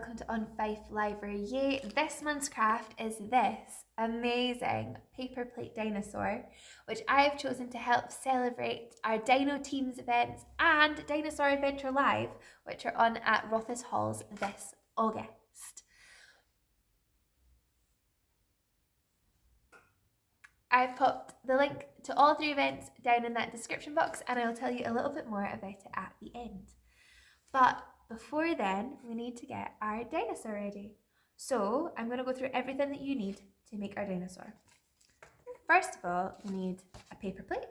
welcome to On Fife Library. Yay! This month's craft is this amazing paper plate dinosaur, which I've chosen to help celebrate our Dino Teams events and Dinosaur Adventure Live, which are on at Rothes Halls this August. I've popped the link to all 3 events down in that description box, and I'll tell you a little bit more about it at the end. But before then, we need to get our dinosaur ready. So I'm going to go through everything that you need to make our dinosaur. First of all, we need a paper plate,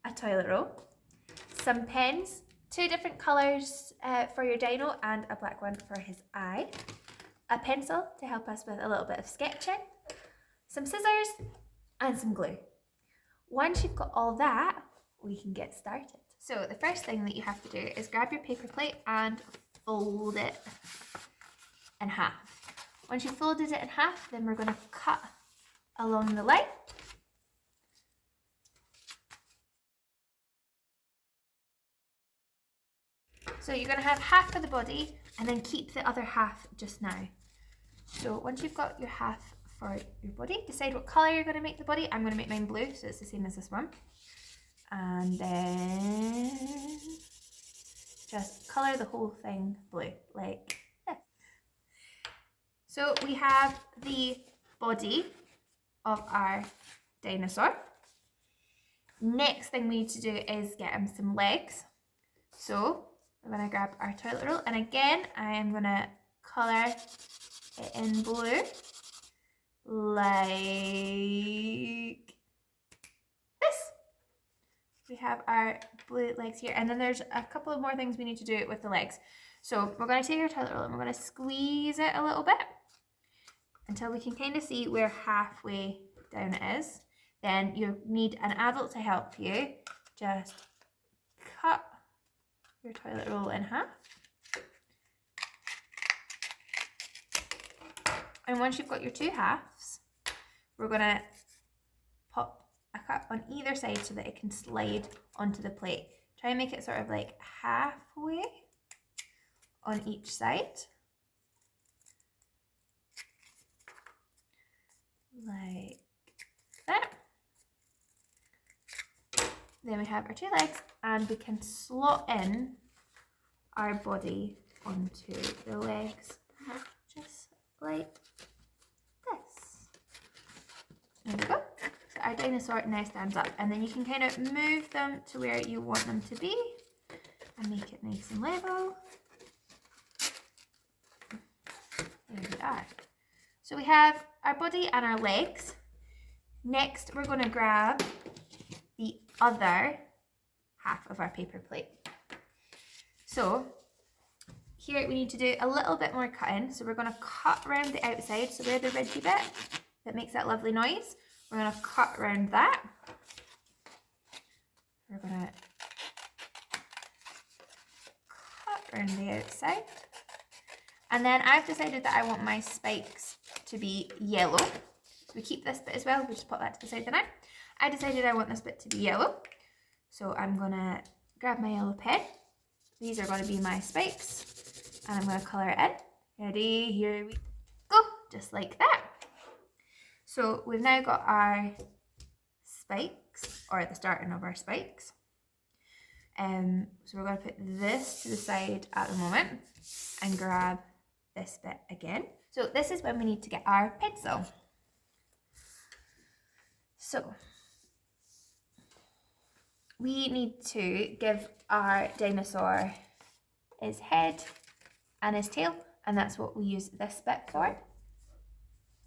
a toilet roll, some pens, 2 different colours for your dino and a black one for his eye, a pencil to help us with a little bit of sketching, some scissors and some glue. Once you've got all that, we can get started. So the first thing that you have to do is grab your paper plate and fold it in half. Once you've folded it in half, then we're going to cut along the line. So you're going to have half for the body and then keep the other half just now. So once you've got your half for your body, decide what colour you're going to make the body. I'm going to make mine blue, so it's the same as this one. And then just colour the whole thing blue, like this. So we have the body of our dinosaur. Next thing we need to do is get him some legs. So we're going to grab our toilet roll, and again I am going to colour it in blue, like we have our blue legs here, and then there's a couple of more things we need to do with the legs. So we're going to take our toilet roll and we're going to squeeze it a little bit until we can kind of see where halfway down it is. Then you need an adult to help you. Just cut your toilet roll in half. And once you've got your 2 halves, we're going to pop a cut on either side so that it can slide onto the plate. Try and make it sort of like halfway on each side, like that. Then we have our 2 legs, and we can slot in our body onto the legs just like this. There we go. Our dinosaur now stands up, and then you can kind of move them to where you want them to be and make it nice and level. There we are. So we have our body and our legs. Next, we're going to grab the other half of our paper plate. So here we need to do a little bit more cutting. So we're going to cut around the outside, so where the ridgy bit that makes that lovely noise, we're going to cut around that. We're going to cut around the outside. And then I've decided that I want my spikes to be yellow. So we keep this bit as well. We'll just put that to the side for now. I decided I want this bit to be yellow. So I'm going to grab my yellow pen. These are going to be my spikes. And I'm going to colour it in. Ready? Here we go. Just like that. So we've now got our spikes, or the starting of our spikes. So we're going to put this to the side at the moment and grab this bit again. So this is when we need to get our pencil. So we need to give our dinosaur his head and his tail, and that's what we use this bit for.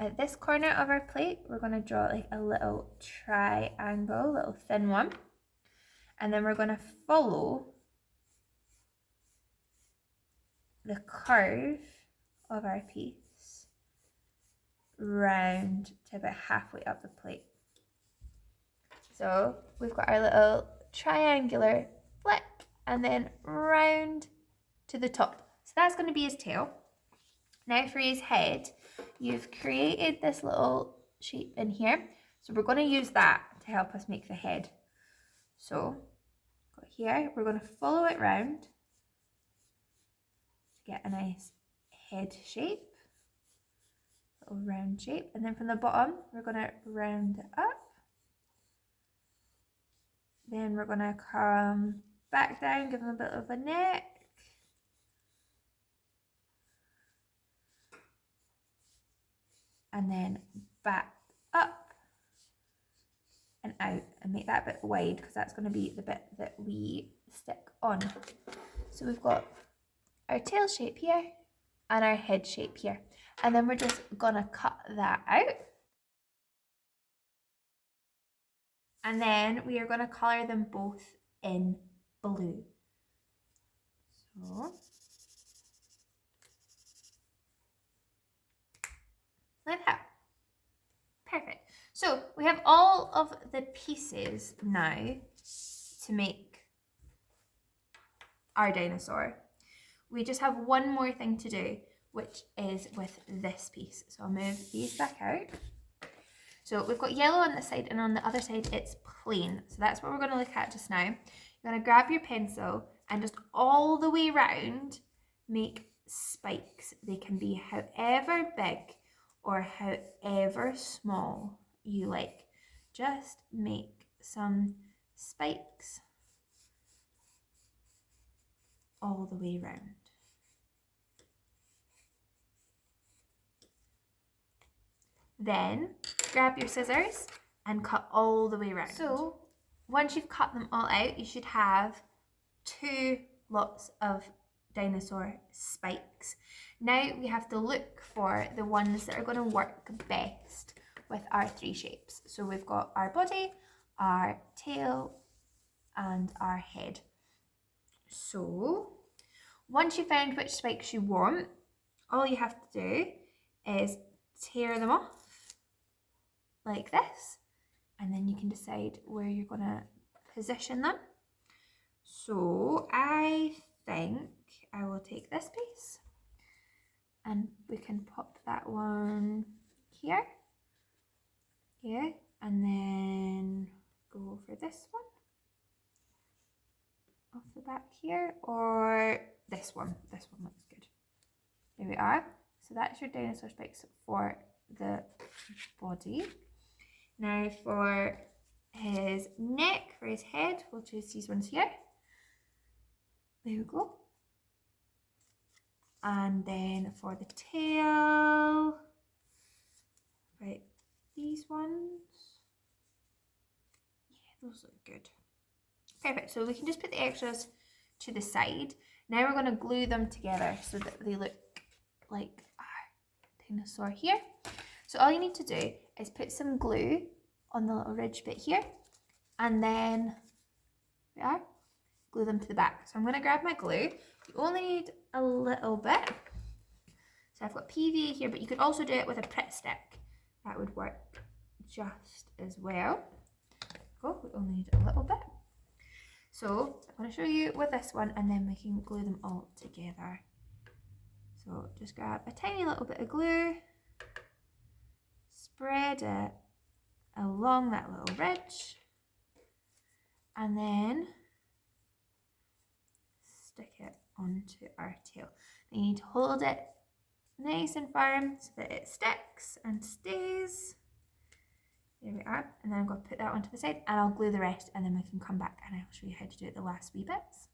At this corner of our plate, we're going to draw like a little triangle, little thin one. And then we're going to follow the curve of our piece round to about halfway up the plate. So we've got our little triangular flip and then round to the top. So that's going to be his tail. Now for his head, you've created this little shape in here. So we're going to use that to help us make the head. So here, we're going to follow it round to get a nice head shape, little round shape, and then from the bottom we're going to round it up. Then we're going to come back down, give them a bit of a neck. And then back up and out, and make that bit wide because that's going to be the bit that we stick on. So we've got our tail shape here and our head shape here, and then we're just going to cut that out. And then we are going to colour them both in blue. So, like that. Perfect. So we have all of the pieces now to make our dinosaur. We just have one more thing to do, which is with this piece. So I'll move these back out. So we've got yellow on this side, and on the other side it's plain. So that's what we're going to look at just now. You're going to grab your pencil and just all the way round make spikes. They can be however big or however small you like. Just make some spikes all the way round. Then grab your scissors and cut all the way around. So once you've cut them all out, you should have 2 lots of dinosaur spikes. Now we have to look for the ones that are going to work best with our 3 shapes. So we've got our body, our tail, and our head. So once you've found which spikes you want, all you have to do is tear them off like this, and then you can decide where you're going to position them. So I think I will take this piece and we can pop that one here, yeah, and then go for this one off the back here, or this one looks good. There we are. So that's your dinosaur spikes for the body. Now for his neck, for his head, we'll choose these ones here. There we go. And then for the tail, right, these ones. Yeah, those look good. Perfect, so we can just put the extras to the side. Now we're going to glue them together so that they look like our dinosaur here. So all you need to do is put some glue on the little ridge bit here, and then we are, glue them to the back. So I'm going to grab my glue. You only need a little bit. So I've got PVA here, but you could also do it with a Pritt stick. That would work just as well. Go, we only need a little bit. So I'm going to show you with this one, and then we can glue them all together. So just grab a tiny little bit of glue, spread it along that little ridge, and then stick it onto our tail. You need to hold it nice and firm so that it sticks and stays. There we are. And then I'm going to put that one to the side, and I'll glue the rest, and then we can come back and I'll show you how to do the last wee bits.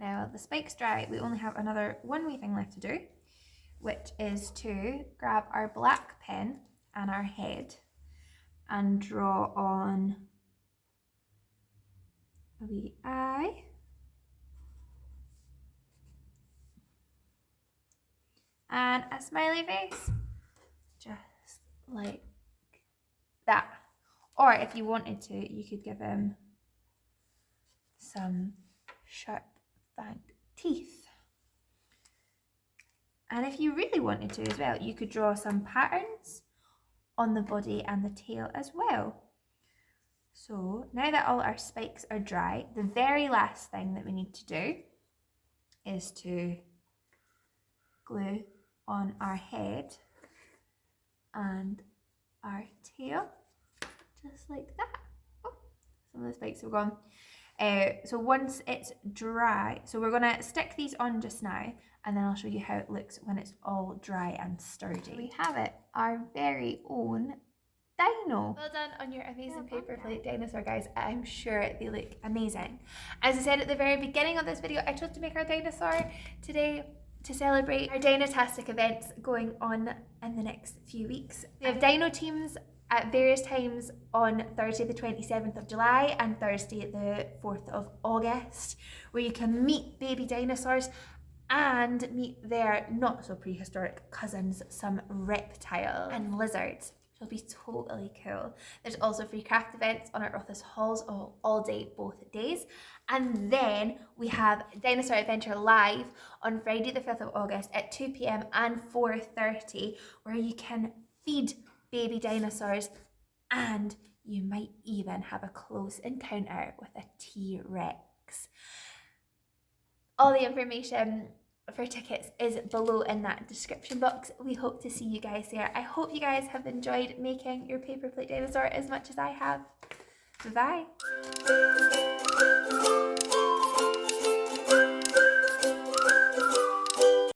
Now the spike's dry, we only have another one wee thing left to do, which is to grab our black pen and our head and draw on a wee eye. And a smiley face, just like that. Or if you wanted to, you could give him some sharp fanged teeth. And if you really wanted to as well, you could draw some patterns on the body and the tail as well. So now that all our spikes are dry, the very last thing that we need to do is to glue on our head and our tail, just like that. Oh, some of the spikes have gone. So once it's dry, so we're going to stick these on just now, and then I'll show you how it looks when it's all dry and sturdy. We have it, our very own Dino. Well done on your amazing paper plate dinosaur, guys. I'm sure they look amazing. As I said at the very beginning of this video, I chose to make our dinosaur today to celebrate our Dino-tastic events going on in the next few weeks. We have dino teams at various times on Thursday the 27th of July and Thursday the 4th of August, where you can meet baby dinosaurs and meet their not so prehistoric cousins, some reptiles and lizards. It'll be totally cool. There's also free craft events on our Rothes Halls all day, both days. And then we have Dinosaur Adventure Live on Friday the 5th of August at 2 p.m. and 4:30, where you can feed baby dinosaurs and you might even have a close encounter with a T-Rex. All the information for tickets is below in that description box. We hope to see you guys there. I hope you guys have enjoyed making your paper plate dinosaur as much as I have. Bye bye.